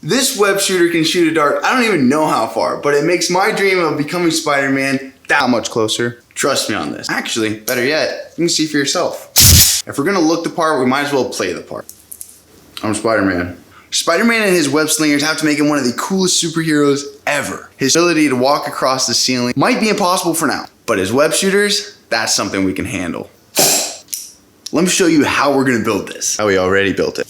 This web shooter can shoot a dart, I don't even know how far, but it makes my dream of becoming Spider-Man that much closer. Trust me on this. Actually, better yet, you can see for yourself. If we're gonna look the part, we might as well play the part. I'm Spider-Man. Spider-Man and his web slingers have to make him one of the coolest superheroes ever. His ability to walk across the ceiling might be impossible for now, but his web shooters, that's something we can handle. Let me show you how we're gonna build this. Oh, we already built it.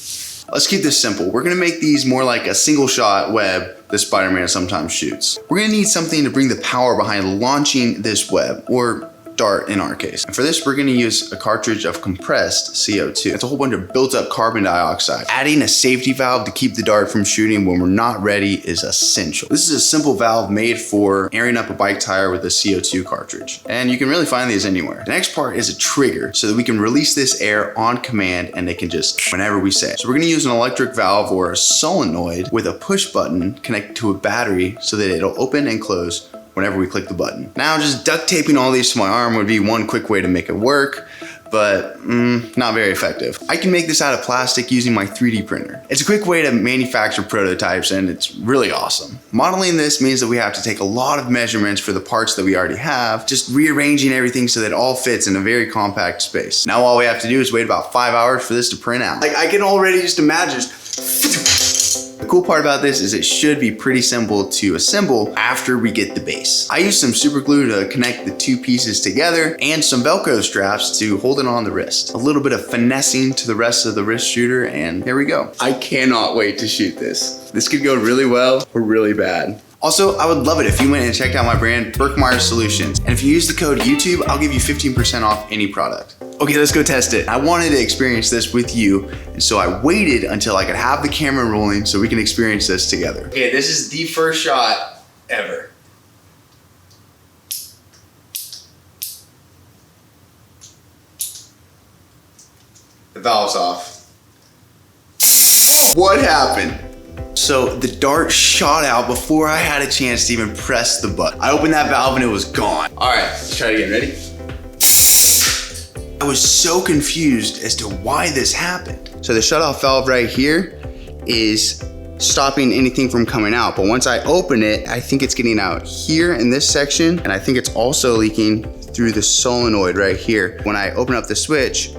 Let's keep this simple. We're gonna make these more like a single shot web that Spider-Man sometimes shoots. We're gonna need something to bring the power behind launching this web, or dart in our case. And for this, we're gonna use a cartridge of compressed CO2. It's a whole bunch of built up carbon dioxide. Adding a safety valve to keep the dart from shooting when we're not ready is essential. This is a simple valve made for airing up a bike tire with a CO2 cartridge. And you can really find these anywhere. The next part is a trigger so that we can release this air on command and it can just whenever we say it. So we're gonna use an electric valve or a solenoid with a push button connected to a battery so that it'll open and close whenever we click the button. Now just duct taping all these to my arm would be one quick way to make it work, but not very effective. I can make this out of plastic using my 3D printer. It's a quick way to manufacture prototypes and it's really awesome. Modeling this means that we have to take a lot of measurements for the parts that we already have, just rearranging everything so that it all fits in a very compact space. Now all we have to do is wait about 5 hours for this to print out. Like I can already just imagine. The cool part about this is it should be pretty simple to assemble after we get the base. I used some super glue to connect the two pieces together and some Velcro straps to hold it on the wrist. A little bit of finessing to the rest of the wrist shooter and here we go. I cannot wait to shoot this. This could go really well or really bad. Also, I would love it if you went and checked out my brand, Berkemeyer Solutions. And if you use the code YouTube, I'll give you 15% off any product. Okay, let's go test it. I wanted to experience this with you, and so I waited until I could have the camera rolling so we can experience this together. Okay, this is the first shot ever. The valve's off. What happened? So the dart shot out before I had a chance to even press the button. I opened that valve and it was gone. All right, let's try it again, ready? I was so confused as to why this happened. So the shutoff valve right here is stopping anything from coming out. But once I open it, I think it's getting out here in this section. And I think it's also leaking through the solenoid right here. When I open up the switch,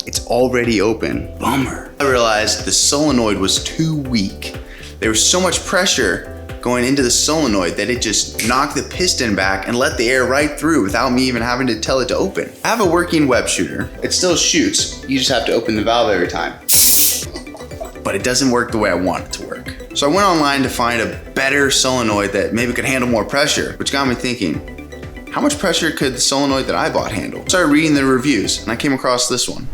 it's already open. Bummer. I realized the solenoid was too weak. There was so much pressure going into the solenoid that it just knocked the piston back and let the air right through without me even having to tell it to open. I have a working web shooter. It still shoots. You just have to open the valve every time. But it doesn't work the way I want it to work. So I went online to find a better solenoid that maybe could handle more pressure, which got me thinking, how much pressure could the solenoid that I bought handle? I started reading the reviews and I came across this one.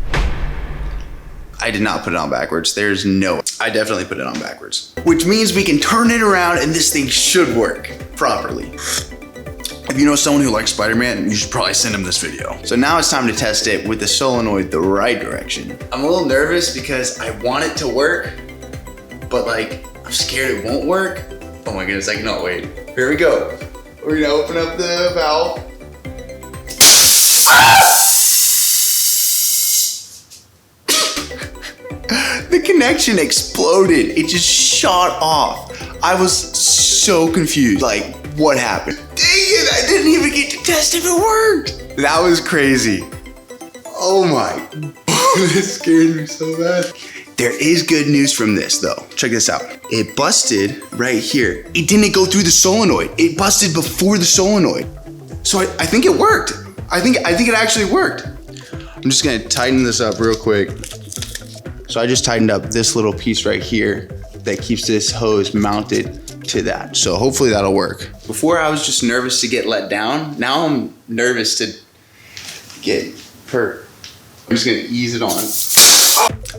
I did not put it on backwards. There's no, I definitely put it on backwards. Which means we can turn it around and this thing should work properly. If you know someone who likes Spider-Man, you should probably send him this video. So now it's time to test it with the solenoid the right direction. I'm a little nervous because I want it to work, but like, I'm scared it won't work. Oh my goodness, I cannot wait. Here we go. We're gonna open up the valve. The connection exploded. It just shot off. I was so confused. Like, what happened? Dang it, I didn't even get to test if it worked. That was crazy. Oh my, this scared me so bad. There is good news from this though. Check this out. It busted right here. It didn't go through the solenoid. It busted before the solenoid. So I think it worked. I think it actually worked. I'm just gonna tighten this up real quick. So I just tightened up this little piece right here that keeps this hose mounted to that. So hopefully that'll work. Before I was just nervous to get let down. Now I'm nervous to get hurt. I'm just gonna ease it on.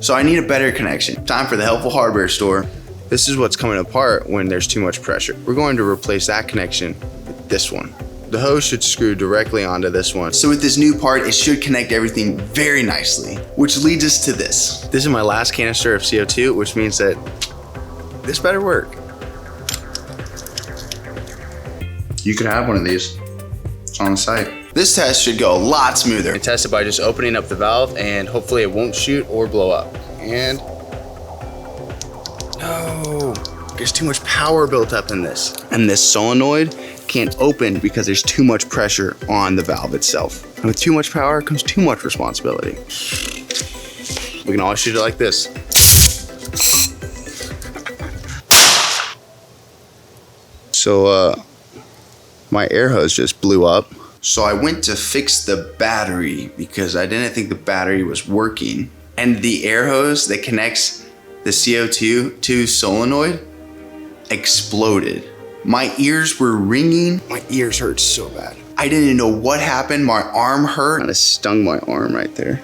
So I need a better connection. Time for the helpful hardware store. This is what's coming apart when there's too much pressure. We're going to replace that connection with this one. The hose should screw directly onto this one. So with this new part, it should connect everything very nicely, which leads us to this. This is my last canister of CO2, which means that this better work. You could have one of these. It's on the site. This test should go a lot smoother. I test it by just opening up the valve and hopefully it won't shoot or blow up. And no, There's too much power built up in this. And this solenoid can't open because there's too much pressure on the valve itself. And with too much power comes too much responsibility. We can always shoot it like this. So my air hose just blew up. So I went to fix the battery because I didn't think the battery was working. And the air hose that connects the CO2 to solenoid exploded. My ears were ringing. My ears hurt so bad. I didn't know what happened. My arm hurt. Kind of stung my arm right there.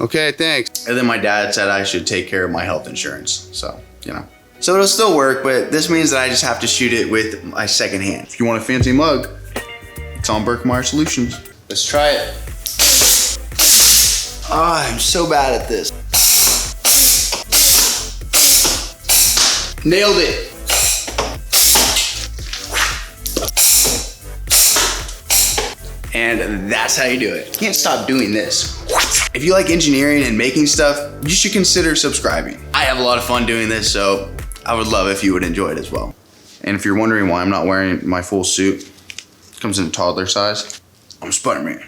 Okay, thanks. And then my dad said I should take care of my health insurance. So, you know. So it'll still work, but this means that I just have to shoot it with my second hand. If you want a fancy mug, it's on Berkemeyer Solutions. Let's try it. Ah, I'm so bad at this. Nailed it. And that's how you do it. You can't stop doing this. If you like engineering and making stuff, you should consider subscribing. I have a lot of fun doing this, so I would love if you would enjoy it as well. And if you're wondering why I'm not wearing my full suit, it comes in a toddler size, I'm Spider-Man.